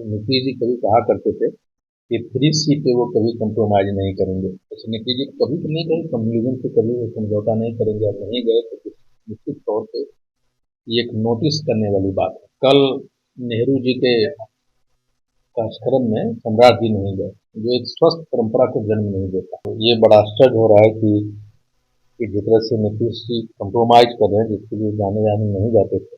नीतीश जी कभी कहा करते थे कि फ्री सी पे वो कभी कंप्रोमाइज नहीं करेंगे। तो नीतीश जी कभी तो नहीं गए कम्युनिज्म से, कभी वो समझौता नहीं करेंगे और नहीं गए तो निश्चित तौर पे ये एक नोटिस करने वाली बात है। कल नेहरू जी के कार्यक्रम में सम्राट जी नहीं गए, जो एक स्वस्थ परंपरा को जन्म नहीं देता। तो ये बड़ा आश्चर्य हो रहा है कि जिस तरह से नीतीश जी कंप्रोमाइज कर रहे हैं, जिसके लिए जाने नहीं जाते थे,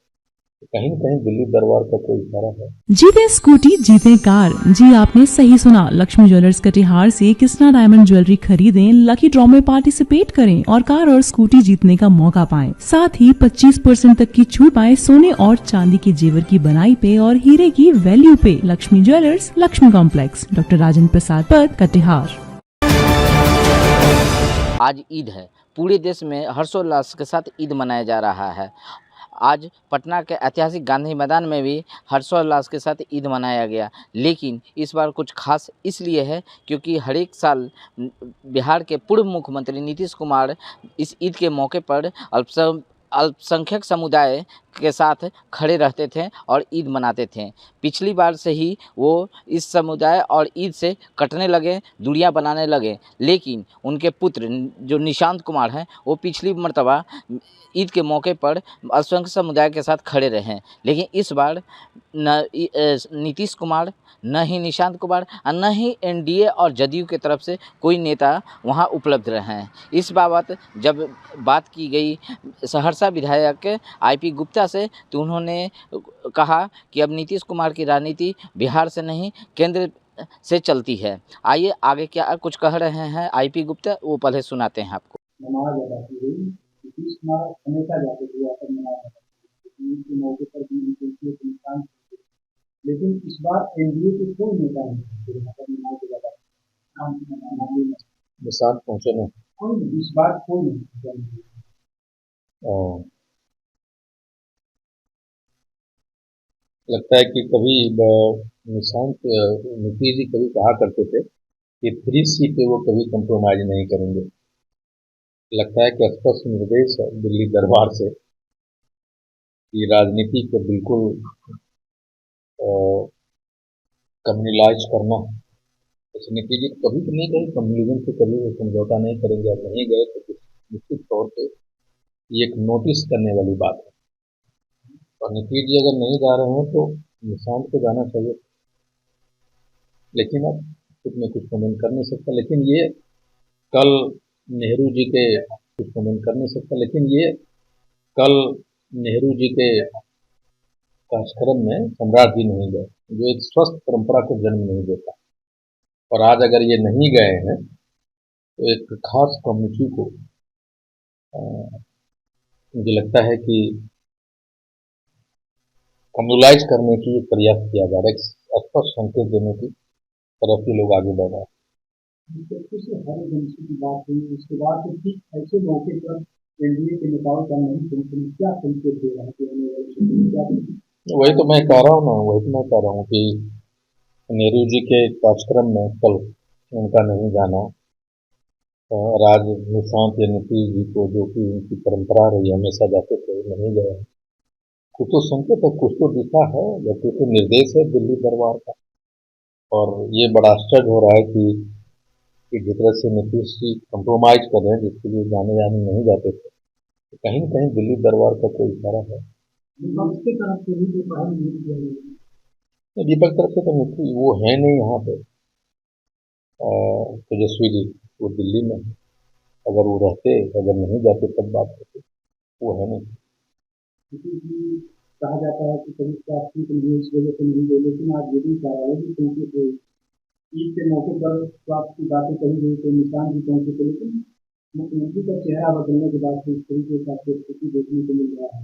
तो कहीं न कहीं दिल्ली दरबार का कोई इशारा है। जीते स्कूटी जीते कार। जी आपने सही सुना, लक्ष्मी ज्वेलर्स कटिहार से कृष्णा डायमंड ज्वेलरी खरीदें, लकी ड्रॉ में पार्टिसिपेट करें और कार और स्कूटी जीतने का मौका पाएं। साथ ही 25% तक की छूट पाएं सोने और चांदी के जेवर की बनाई पे और हीरे की वैल्यू पे। Lakshmi jewellers, Lakshmi complex, doctor Rajendra Prasad पथ, कटिहार। आज ईद है। पूरे देश में हर्षोल्लास के साथ ईद मनाया जा रहा है। आज पटना के ऐतिहासिक गांधी मैदान में भी हर्षोल्लास के साथ ईद मनाया गया, लेकिन इस बार कुछ खास इसलिए है क्योंकि हर एक साल बिहार के पूर्व मुख्यमंत्री नीतीश कुमार इस ईद के मौके पर अल्पसंख्यक समुदाय के साथ खड़े रहते थे और ईद मनाते थे। पिछली बार से ही वो इस समुदाय और ईद से कटने लगे, दूरियां बनाने लगे, लेकिन उनके पुत्र जो निशांत कुमार हैं वो पिछली मर्तबा ईद के मौके पर अल्पसंख्यक समुदाय के साथ खड़े रहे। लेकिन इस बार न नीतीश कुमार, न ही निशांत कुमार और न ही एनडीए और जदयू की तरफ से कोई नेता वहां उपलब्ध रहे हैं। इस बाबत जब बात की गई सहरसा विधायक आईपी गुप्ता से, तो उन्होंने कहा कि अब नीतीश कुमार की राजनीति बिहार से नहीं केंद्र से चलती है। आइए आगे क्या कुछ कह रहे हैं आईपी गुप्ता, वो पहले सुनाते हैं आपको। नीतीश कुमार हमेशा जाते थे आकर मनाया के मौके पर भी उनके नुकसान, लेकिन इस बार एनडीए के कोई नेता नहीं निशांत पहुंचे नहीं, कोई इस बार कोई नहीं। लगता है कि कभी निशांत नीतीश जी कभी कहा करते थे कि फ्री सी पे वो कभी कंप्रोमाइज नहीं करेंगे। लगता है कि स्पष्ट निर्देश है दिल्ली दरबार से कि राजनीति को बिल्कुल कम्युनलाइज करना। तो नीतीश जी कभी तो नहीं गए कम्युनिज्म से, कभी वो समझौता नहीं करेंगे और नहीं गए तो निश्चित तौर पे ये एक नोटिस करने वाली बात है। और नीतीश जी अगर नहीं जा रहे हैं तो निशांत को जाना चाहिए, लेकिन अब कुछ में कुछ कमेंट कर नहीं सकता। लेकिन ये कल नेहरू जी के कुछ कमेंट कर नहीं सकता, लेकिन ये कल नेहरू जी के कार्यक्रम में सम्राट जी नहीं गए, जो एक स्वस्थ परंपरा को जन्म नहीं देता। और आज अगर ये नहीं गए हैं तो एक खास कम्युनिटी को मुझे लगता है कि कम्युनलाइज करने की प्रयास किया जा रहा है, स्पष्ट संकेत देने की तरफ ही लोग आगे बढ़ रहे हैं। हर एजेंसी की बात हुई, उसके बाद तो ठीक ऐसे मौके पर एनडीए के नेताओं का नहीं सुनते, क्या संकेत दे रहा है? वही तो मैं कह रहा हूँ ना, वही तो मैं कह रहा हूँ कि नेहरू जी के कार्यक्रम में कल उनका नहीं जाना, राज निशांत या नीतीश जी को जो कि उनकी परंपरा रही हमेशा जाते थे नहीं गए, कुछ तो संकेत है, कुछ तो दिशा है, या कुछ तो निर्देश है दिल्ली दरबार का। और ये बड़ा आश्चर्य हो रहा है कि जिस तरह से नीतीश जी कंप्रोमाइज कर रहे हैं, जिसके लिए जाने नहीं जाते थे, तो कहीं न कहीं दिल्ली दरबार का कोई इशारा है। विपक्ष की तरफ से भी कोई पहल नहीं किया गया। विपक्ष तरफ से तो नीतीश वो है नहीं यहाँ पे, तेजस्वी जी वो दिल्ली में, अगर वो रहते, अगर नहीं जाते तब बात होती, वो है नहीं। कहा जाता है कि कभी सीट नहीं इस वजह से नहीं गई, लेकिन आज ये भी कहा है कि क्योंकि ईद के मौके पर स्वास्थ्य की बातें कही गई तो निशान भी पहुंचे थे, लेकिन मुख्यमंत्री का चेहरा बदलने के बाद इस तरीके का स्थिति देखने को मिल रहा है।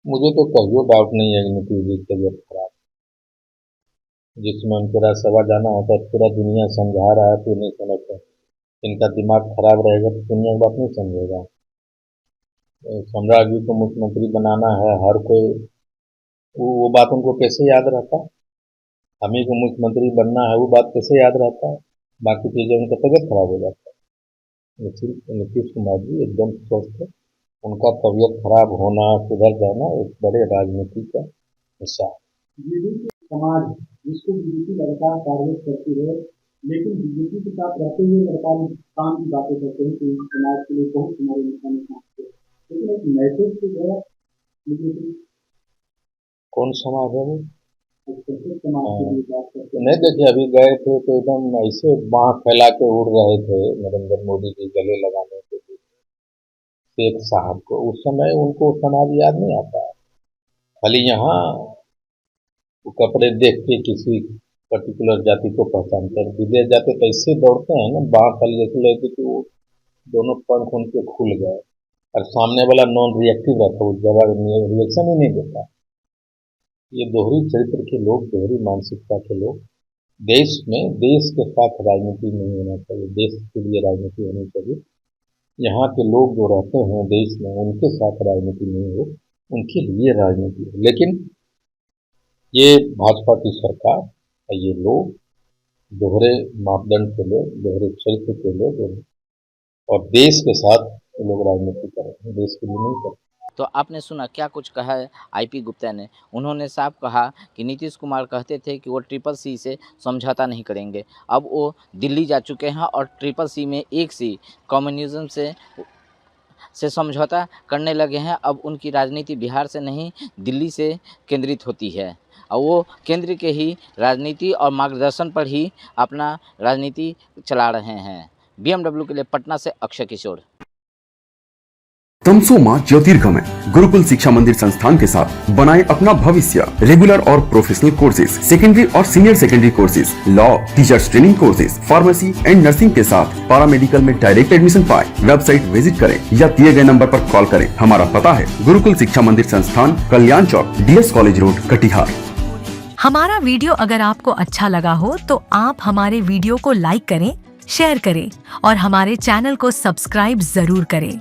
मुझे तो कभी डाउट नहीं है कि नीतीश जी की तबीयत खराब, जिसमें उनको राज्यसभा जाना होता है, पूरा दुनिया समझा रहा है तो नहीं समझता। इनका दिमाग खराब रहेगा तो दुनिया की बात नहीं समझेगा। सम्राट जी को मुख्यमंत्री बनाना है, हर कोई वो बात उनको कैसे याद रहता है? हमें को मुख्यमंत्री बनना है, वो बात कैसे याद रहता है? बाकी चीजें उनका तबीयत खराब हो जाता है। नीतीश कुमार जी एकदम स्वस्थ है, उनका तबीयत खराब होना, सुधर जाना एक बड़े राजनीति का हिस्सा है। समाज जिसको बीजेपी लगातार टारगेट करती है, लेकिन बीजेपी के साथ रहते हुए लगातार काम की बातें करते हैं कि समाज के लिए बहुत हमारे नेता ने काम किया, लेकिन एक मैसेज तो गया बीजेपी कौन समाज है वो? समाज के लिए बात करते हैं। नहीं देखिए, अभी गए थे तो एकदम ऐसे बाँह फैला के उड़ रहे थे नरेंद्र मोदी जी गले लगाने के लिए शेख साहब को। उस समय उनको समाज याद नहीं आता, खाली यहाँ वो कपड़े देख के किसी पर्टिकुलर जाति को पहचानते हैं। विदेश जाते तो ऐसे दौड़ते हैं ना, बाँह फैल जैसे लगते कि वो दोनों पंख उनके खुल गए, और सामने वाला नॉन रिएक्टिव रहता, वो जवाब रिएक्शन ही नहीं देता। ये दोहरी चरित्र के लोग, दोहरी मानसिकता के लोग, देश में देश के साथ राजनीति नहीं होना चाहिए, देश के लिए राजनीति होनी चाहिए। यहाँ के लोग जो रहते हैं देश में, उनके साथ राजनीति नहीं हो, उनके लिए राजनीति हो। लेकिन ये भाजपा की सरकार, ये लोग दोहरे मापदंड के लोग, दोहरे चरित्र के लोग, और देश के साथ लोग राजनीति कर रहे हैं, देश के लिए नहीं कर रहे। तो आपने सुना क्या कुछ कहा है आईपी गुप्ता ने। उन्होंने साफ कहा कि नीतीश कुमार कहते थे कि वो CCC से समझौता नहीं करेंगे। अब वो दिल्ली जा चुके हैं और CCC में एक सी कम्युनिज्म से समझौता करने लगे हैं। अब उनकी राजनीति बिहार से नहीं दिल्ली से केंद्रित होती है, और वो केंद्र के ही राजनीति और मार्गदर्शन पर ही अपना राजनीति चला रहे हैं। BMW के लिए पटना से अक्षय किशोर। तमसोमा ज्योतिर्गमय गुरुकुल शिक्षा मंदिर संस्थान के साथ बनाए अपना भविष्य। रेगुलर और प्रोफेशनल कोर्सेज, सेकेंडरी और senior secondary courses, law, teachers training courses, pharmacy and nursing के साथ पैरामेडिकल में डायरेक्ट एडमिशन पाए। वेबसाइट विजिट करें या दिए गए नंबर पर कॉल करें। हमारा पता है गुरुकुल शिक्षा मंदिर संस्थान, कल्याण चौक, DS कॉलेज रोड, कटिहार। हमारा वीडियो अगर आपको अच्छा लगा हो तो आप हमारे वीडियो को लाइक करें, शेयर करें और हमारे चैनल को सब्सक्राइब जरूर करें।